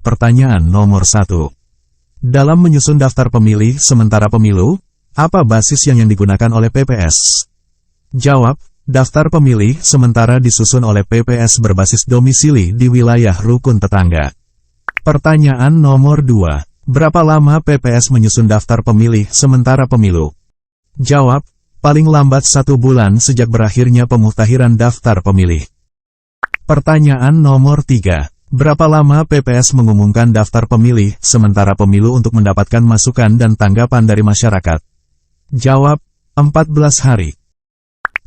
Pertanyaan nomor 1. Dalam menyusun daftar pemilih sementara pemilu, apa basis yang digunakan oleh PPS? Jawab, daftar pemilih sementara disusun oleh PPS berbasis domisili di wilayah rukun tetangga. Pertanyaan nomor 2. Berapa lama PPS menyusun daftar pemilih sementara pemilu? Jawab, paling lambat 1 bulan sejak berakhirnya pemutahiran daftar pemilih. Pertanyaan nomor 3. Berapa lama PPS mengumumkan daftar pemilih sementara pemilu untuk mendapatkan masukan dan tanggapan dari masyarakat? Jawab, 14 hari.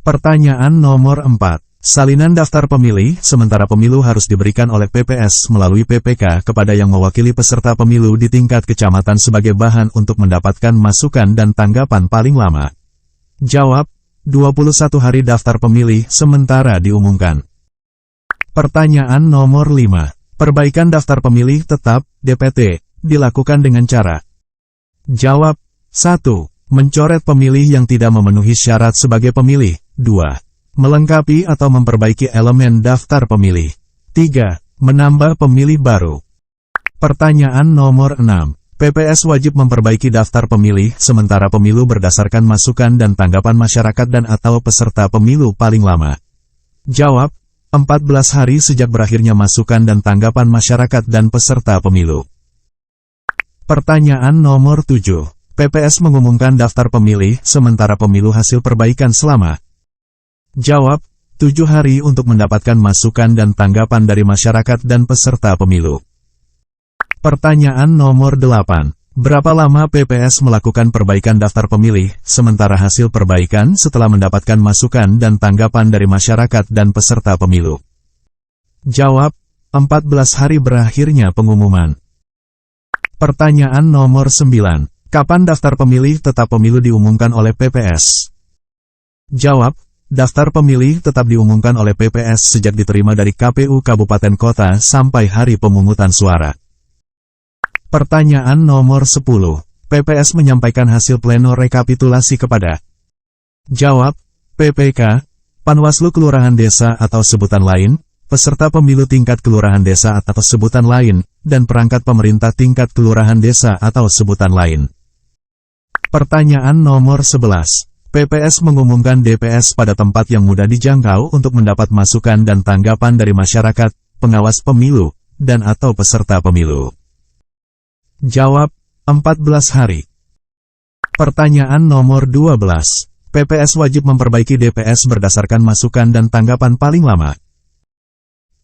Pertanyaan nomor 4. Salinan daftar pemilih sementara pemilu harus diberikan oleh PPS melalui PPK kepada yang mewakili peserta pemilu di tingkat kecamatan sebagai bahan untuk mendapatkan masukan dan tanggapan paling lama. Jawab, 21 hari daftar pemilih sementara diumumkan. Pertanyaan nomor 5. Perbaikan daftar pemilih tetap, DPT, dilakukan dengan cara. Jawab, 1. Mencoret pemilih yang tidak memenuhi syarat sebagai pemilih. 2. Melengkapi atau memperbaiki elemen daftar pemilih. 3. Menambah pemilih baru. Pertanyaan nomor 6. PPS wajib memperbaiki daftar pemilih sementara pemilu berdasarkan masukan dan tanggapan masyarakat dan atau peserta pemilu paling lama. Jawab, 14 hari sejak berakhirnya masukan dan tanggapan masyarakat dan peserta pemilu. Pertanyaan nomor 7. PPS mengumumkan daftar pemilih sementara pemilu hasil perbaikan selama. Jawab, 7 hari untuk mendapatkan masukan dan tanggapan dari masyarakat dan peserta pemilu. Pertanyaan nomor 8. Berapa lama PPS melakukan perbaikan daftar pemilih, sementara hasil perbaikan setelah mendapatkan masukan dan tanggapan dari masyarakat dan peserta pemilu? Jawab, 14 hari berakhirnya pengumuman. Pertanyaan nomor 9. Kapan daftar pemilih tetap pemilu diumumkan oleh PPS? Jawab, daftar pemilih tetap diumumkan oleh PPS sejak diterima dari KPU Kabupaten Kota sampai hari pemungutan suara. Pertanyaan nomor 10. PPS menyampaikan hasil pleno rekapitulasi kepada. Jawab, PPK, Panwaslu Kelurahan Desa atau sebutan lain, peserta pemilu tingkat Kelurahan Desa atau sebutan lain, dan perangkat pemerintah tingkat Kelurahan Desa atau sebutan lain. Pertanyaan nomor 11. PPS mengumumkan DPS pada tempat yang mudah dijangkau untuk mendapat masukan dan tanggapan dari masyarakat, pengawas pemilu, dan atau peserta pemilu. Jawab, 14 hari. Pertanyaan nomor 12. PPS wajib memperbaiki DPS berdasarkan masukan dan tanggapan paling lama.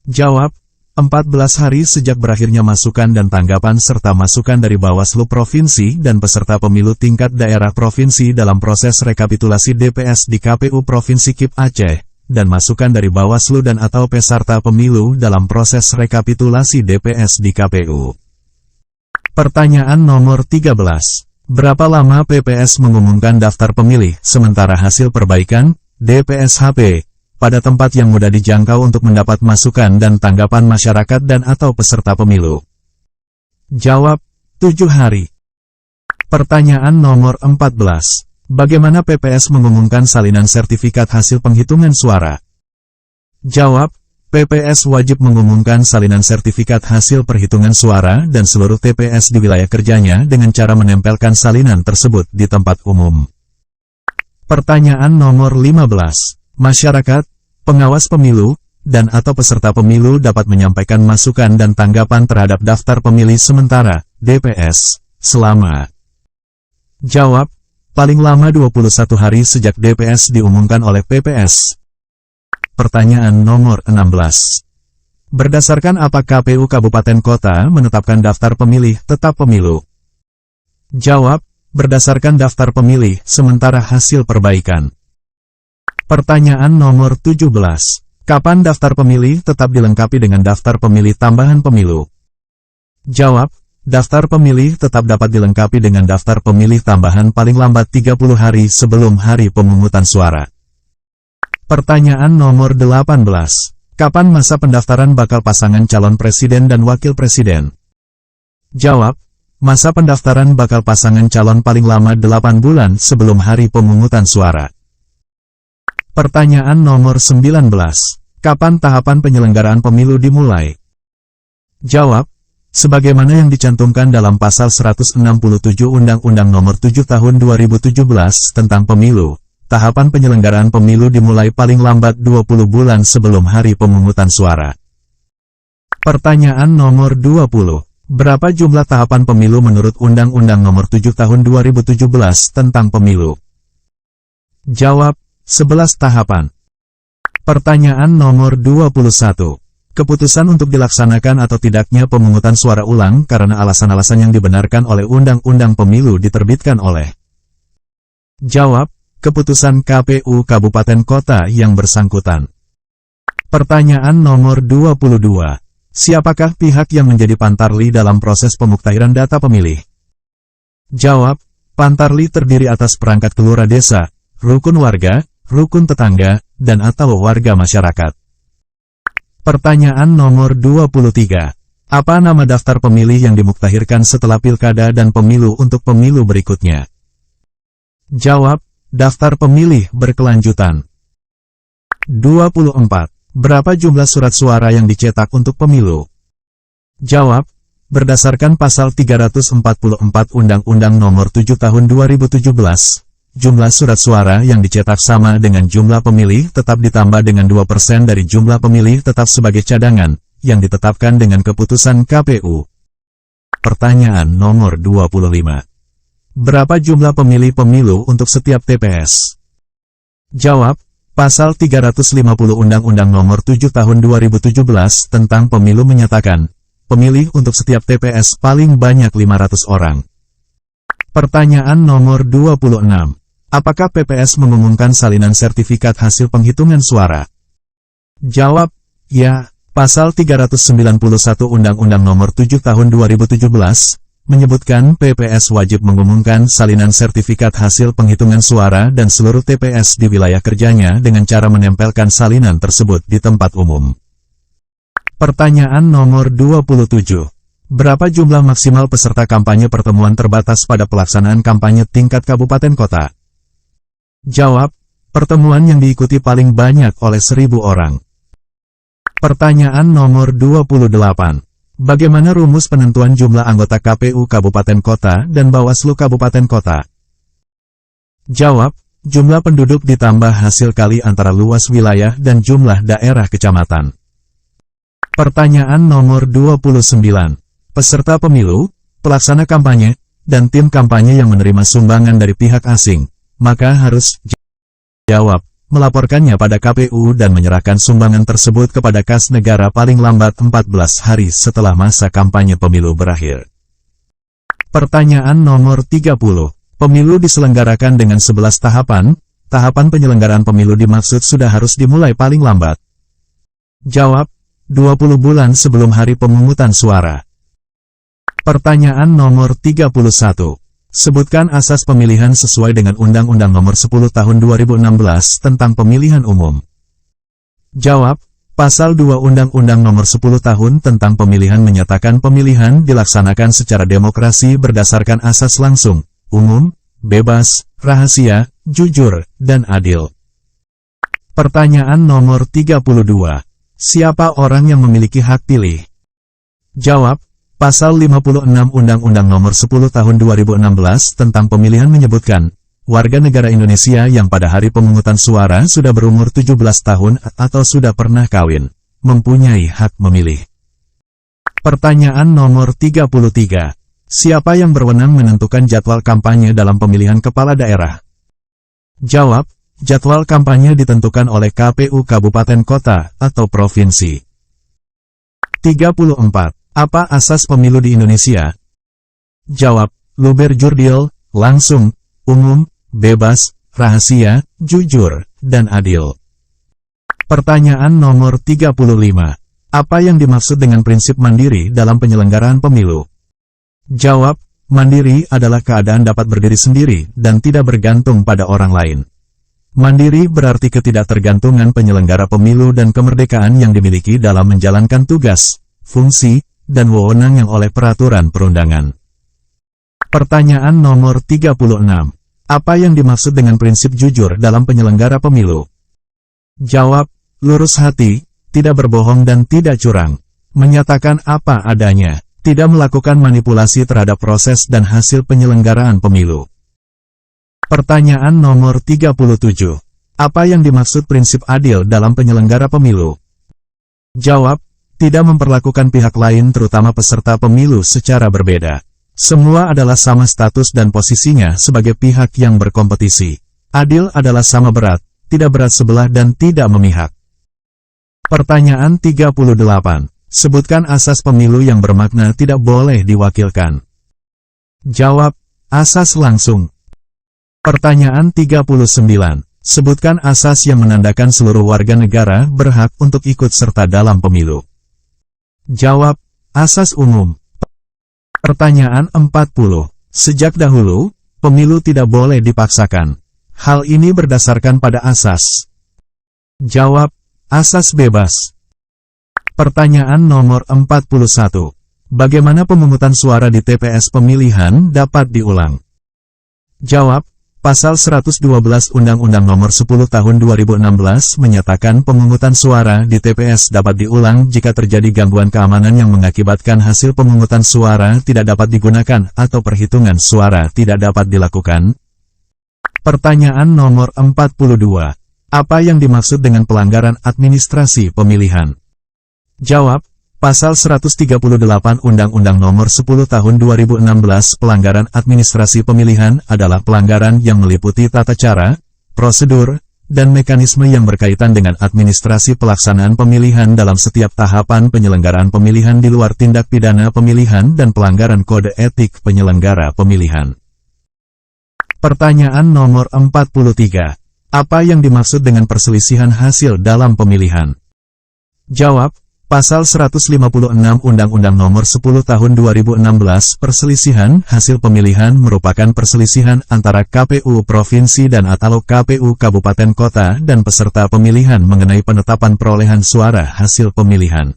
Jawab, 14 hari sejak berakhirnya masukan dan tanggapan serta masukan dari Bawaslu Provinsi dan peserta pemilu tingkat daerah provinsi dalam proses rekapitulasi DPS di KPU Provinsi Kip Aceh, dan masukan dari Bawaslu dan atau peserta pemilu dalam proses rekapitulasi DPS di KPU. Pertanyaan nomor 13. Berapa lama PPS mengumumkan daftar pemilih sementara hasil perbaikan, DPS HP, pada tempat yang mudah dijangkau untuk mendapat masukan dan tanggapan masyarakat dan atau peserta pemilu? Jawab, 7 hari. Pertanyaan nomor 14. Bagaimana PPS mengumumkan salinan sertifikat hasil penghitungan suara? Jawab, PPS wajib mengumumkan salinan sertifikat hasil perhitungan suara dan seluruh TPS di wilayah kerjanya dengan cara menempelkan salinan tersebut di tempat umum. Pertanyaan nomor 15. Masyarakat, pengawas pemilu, dan atau peserta pemilu dapat menyampaikan masukan dan tanggapan terhadap daftar pemilih sementara, DPS, selama. Jawab, paling lama 21 hari sejak DPS diumumkan oleh PPS. Pertanyaan nomor 16. Berdasarkan apa KPU Kabupaten Kota menetapkan daftar pemilih tetap pemilu? Jawab, berdasarkan daftar pemilih sementara hasil perbaikan. Pertanyaan nomor 17. Kapan daftar pemilih tetap dilengkapi dengan daftar pemilih tambahan pemilu? Jawab, daftar pemilih tetap dapat dilengkapi dengan daftar pemilih tambahan paling lambat 30 hari sebelum hari pemungutan suara. Pertanyaan nomor 18. Kapan masa pendaftaran bakal pasangan calon presiden dan wakil presiden? Jawab, masa pendaftaran bakal pasangan calon paling lama 8 bulan sebelum hari pemungutan suara. Pertanyaan nomor 19. Kapan tahapan penyelenggaraan pemilu dimulai? Jawab, Sebagaimana yang dicantumkan dalam Pasal 167 Undang-Undang Nomor 7 Tahun 2017 tentang Pemilu, tahapan penyelenggaraan pemilu dimulai paling lambat 20 bulan sebelum hari pemungutan suara. Pertanyaan nomor 20. Berapa jumlah tahapan pemilu menurut Undang-Undang Nomor 7 Tahun 2017 tentang Pemilu? Jawab, 11 tahapan. Pertanyaan nomor 21. Keputusan untuk dilaksanakan atau tidaknya pemungutan suara ulang karena alasan-alasan yang dibenarkan oleh Undang-Undang Pemilu diterbitkan oleh. Jawab, keputusan KPU Kabupaten Kota yang bersangkutan. Pertanyaan nomor 22. Siapakah pihak yang menjadi pantarli dalam proses pemuktahiran data pemilih? Jawab, pantarli terdiri atas perangkat kelurahan desa, rukun warga, rukun tetangga, dan atau warga masyarakat. Pertanyaan nomor 23. Apa nama daftar pemilih yang dimuktahirkan setelah pilkada dan pemilu untuk pemilu berikutnya? Jawab, daftar pemilih berkelanjutan. 24. Berapa jumlah surat suara yang dicetak untuk pemilu? Jawab, berdasarkan Pasal 344 Undang-Undang Nomor 7 Tahun 2017, jumlah surat suara yang dicetak sama dengan jumlah pemilih tetap ditambah dengan 2% dari jumlah pemilih tetap sebagai cadangan, yang ditetapkan dengan keputusan KPU. Pertanyaan nomor 25. Berapa jumlah pemilih pemilu untuk setiap TPS? Jawab, Pasal 350 Undang-Undang Nomor 7 Tahun 2017 tentang Pemilu menyatakan, pemilih untuk setiap TPS paling banyak 500 orang. Pertanyaan nomor 26. Apakah PPS mengumumkan salinan sertifikat hasil penghitungan suara? Jawab, ya. Pasal 391 Undang-Undang Nomor 7 Tahun 2017 menyebutkan PPS wajib mengumumkan salinan sertifikat hasil penghitungan suara dan seluruh TPS di wilayah kerjanya dengan cara menempelkan salinan tersebut di tempat umum. Pertanyaan nomor 27. Berapa jumlah maksimal peserta kampanye pertemuan terbatas pada pelaksanaan kampanye tingkat kabupaten kota? Jawab, pertemuan yang diikuti paling banyak oleh 1.000 orang. Pertanyaan nomor 28. Bagaimana rumus penentuan jumlah anggota KPU Kabupaten Kota dan Bawaslu Kabupaten Kota? Jawab, jumlah penduduk ditambah hasil kali antara luas wilayah dan jumlah daerah kecamatan. Pertanyaan nomor 29. Peserta pemilu, pelaksana kampanye, dan tim kampanye yang menerima sumbangan dari pihak asing, maka harus jawab, melaporkannya pada KPU dan menyerahkan sumbangan tersebut kepada kas negara paling lambat 14 hari setelah masa kampanye pemilu berakhir. Pertanyaan nomor 30. Pemilu diselenggarakan dengan 11 tahapan, tahapan penyelenggaraan pemilu dimaksud sudah harus dimulai paling lambat. Jawab, 20 bulan sebelum hari pemungutan suara. Pertanyaan nomor 31. Sebutkan asas pemilihan sesuai dengan Undang-Undang Nomor 10 Tahun 2016 tentang Pemilihan Umum. Jawab, Pasal 2 Undang-Undang Nomor 10 Tahun tentang Pemilihan menyatakan pemilihan dilaksanakan secara demokrasi berdasarkan asas langsung, umum, bebas, rahasia, jujur, dan adil. Pertanyaan nomor 32. Siapa orang yang memiliki hak pilih? Jawab, Pasal 56 Undang-Undang Nomor 10 Tahun 2016 tentang Pemilihan menyebutkan, warga negara Indonesia yang pada hari pemungutan suara sudah berumur 17 tahun atau sudah pernah kawin, mempunyai hak memilih. Pertanyaan nomor 33. Siapa yang berwenang menentukan jadwal kampanye dalam pemilihan kepala daerah? Jawab, jadwal kampanye ditentukan oleh KPU Kabupaten Kota atau Provinsi. 34. Apa asas pemilu di Indonesia? Jawab, luber jurdil, langsung, umum, bebas, rahasia, jujur, dan adil. Pertanyaan nomor 35. Apa yang dimaksud dengan prinsip mandiri dalam penyelenggaraan pemilu? Jawab, mandiri adalah keadaan dapat berdiri sendiri dan tidak bergantung pada orang lain. Mandiri berarti ketidaktergantungan penyelenggara pemilu dan kemerdekaan yang dimiliki dalam menjalankan tugas, fungsi, dan wewenang yang oleh peraturan perundangan. Pertanyaan nomor 36. Apa yang dimaksud dengan prinsip jujur dalam penyelenggara pemilu? Jawab, lurus hati, tidak berbohong dan tidak curang. Menyatakan apa adanya, Tidak melakukan manipulasi terhadap proses dan hasil penyelenggaraan pemilu. Pertanyaan nomor 37. Apa yang dimaksud prinsip adil dalam penyelenggara pemilu? Jawab, tidak memperlakukan pihak lain terutama peserta pemilu secara berbeda. Semua adalah sama status dan posisinya sebagai pihak yang berkompetisi. Adil adalah sama berat, tidak berat sebelah dan tidak memihak. Pertanyaan 38. Sebutkan asas pemilu yang bermakna tidak boleh diwakilkan. Jawab, asas langsung. Pertanyaan 39. Sebutkan asas yang menandakan seluruh warga negara berhak untuk ikut serta dalam pemilu. Jawab, asas umum. Pertanyaan 40. Sejak dahulu, pemilu tidak boleh dipaksakan. Hal ini berdasarkan pada asas. Jawab, asas bebas. Pertanyaan nomor 41. Bagaimana pemungutan suara di TPS pemilihan dapat diulang? Jawab, Pasal 112 Undang-Undang Nomor 10 Tahun 2016 menyatakan pemungutan suara di TPS dapat diulang jika terjadi gangguan keamanan yang mengakibatkan hasil pemungutan suara tidak dapat digunakan atau perhitungan suara tidak dapat dilakukan. Pertanyaan nomor 42. Apa yang dimaksud dengan pelanggaran administrasi pemilihan? Jawab, Pasal 138 Undang-Undang Nomor 10 Tahun 2016 pelanggaran administrasi pemilihan adalah pelanggaran yang meliputi tata cara, prosedur, dan mekanisme yang berkaitan dengan administrasi pelaksanaan pemilihan dalam setiap tahapan penyelenggaraan pemilihan di luar tindak pidana pemilihan dan pelanggaran kode etik penyelenggara pemilihan. Pertanyaan nomor 43. Apa yang dimaksud dengan perselisihan hasil dalam pemilihan? Jawab, Pasal 156 Undang-Undang Nomor 10 Tahun 2016 perselisihan hasil pemilihan merupakan perselisihan antara KPU Provinsi dan atau KPU Kabupaten Kota dan peserta pemilihan mengenai penetapan perolehan suara hasil pemilihan.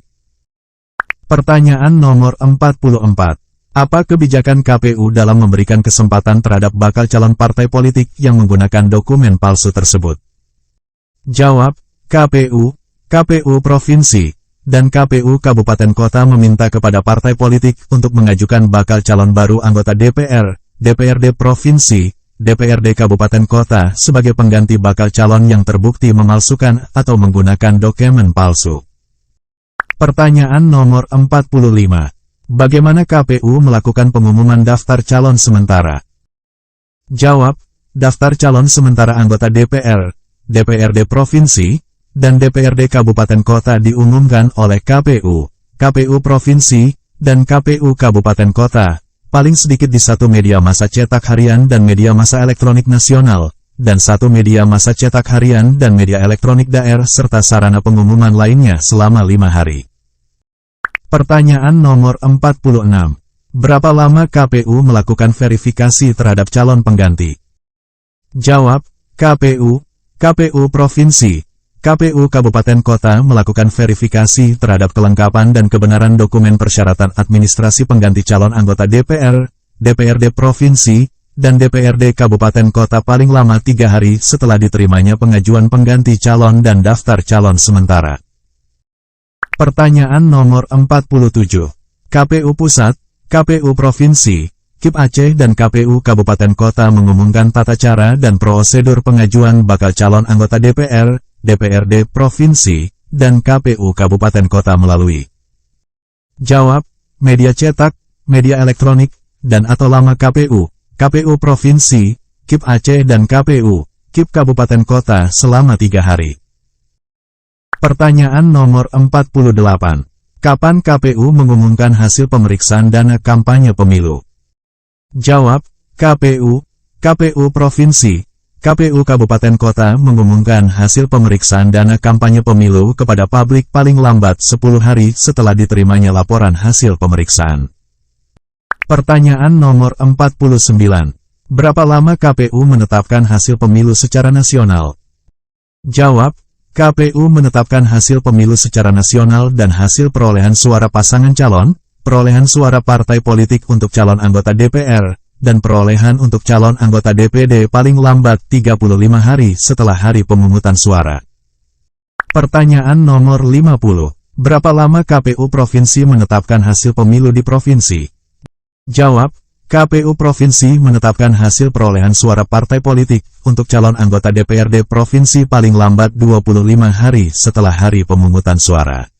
Pertanyaan nomor 44. Apa kebijakan KPU dalam memberikan kesempatan terhadap bakal calon partai politik yang menggunakan dokumen palsu tersebut? Jawab, KPU Provinsi, dan KPU Kabupaten Kota meminta kepada partai politik untuk mengajukan bakal calon baru anggota DPR, DPRD Provinsi, DPRD Kabupaten Kota sebagai pengganti bakal calon yang terbukti memalsukan atau menggunakan dokumen palsu. Pertanyaan nomor 45. Bagaimana KPU melakukan pengumuman daftar calon sementara? Jawab, daftar calon sementara anggota DPR, DPRD Provinsi, dan DPRD Kabupaten Kota diumumkan oleh KPU Provinsi, dan KPU Kabupaten Kota, paling sedikit di satu media massa cetak harian dan media massa elektronik nasional, dan satu media massa cetak harian dan media elektronik daerah serta sarana pengumuman lainnya selama 5 hari. Pertanyaan nomor 46. Berapa lama KPU melakukan verifikasi terhadap calon pengganti? Jawab, KPU Provinsi, KPU Kabupaten Kota melakukan verifikasi terhadap kelengkapan dan kebenaran dokumen persyaratan administrasi pengganti calon anggota DPR, DPRD Provinsi, dan DPRD Kabupaten Kota paling lama 3 hari setelah diterimanya pengajuan pengganti calon dan daftar calon sementara. Pertanyaan nomor 47. KPU Pusat, KPU Provinsi, KIP Aceh dan KPU Kabupaten Kota mengumumkan tata cara dan prosedur pengajuan bakal calon anggota DPR, DPRD Provinsi, dan KPU Kabupaten Kota melalui. Jawab, media cetak, media elektronik, dan atau lama KPU Provinsi, KIP Aceh dan KPU, KIP Kabupaten Kota selama 3 hari. Pertanyaan nomor 48. Kapan KPU mengumumkan hasil pemeriksaan dana kampanye pemilu? Jawab, KPU Provinsi, KPU Kabupaten Kota mengumumkan hasil pemeriksaan dana kampanye pemilu kepada publik paling lambat 10 hari setelah diterimanya laporan hasil pemeriksaan. Pertanyaan nomor 49. Berapa lama KPU menetapkan hasil pemilu secara nasional? Jawab, KPU menetapkan hasil pemilu secara nasional dan hasil perolehan suara pasangan calon, perolehan suara partai politik untuk calon anggota DPR, dan perolehan untuk calon anggota DPD paling lambat 35 hari setelah hari pemungutan suara. Pertanyaan nomor 50. Berapa lama KPU Provinsi menetapkan hasil pemilu di provinsi? Jawab, KPU Provinsi menetapkan hasil perolehan suara partai politik untuk calon anggota DPRD Provinsi paling lambat 25 hari setelah hari pemungutan suara.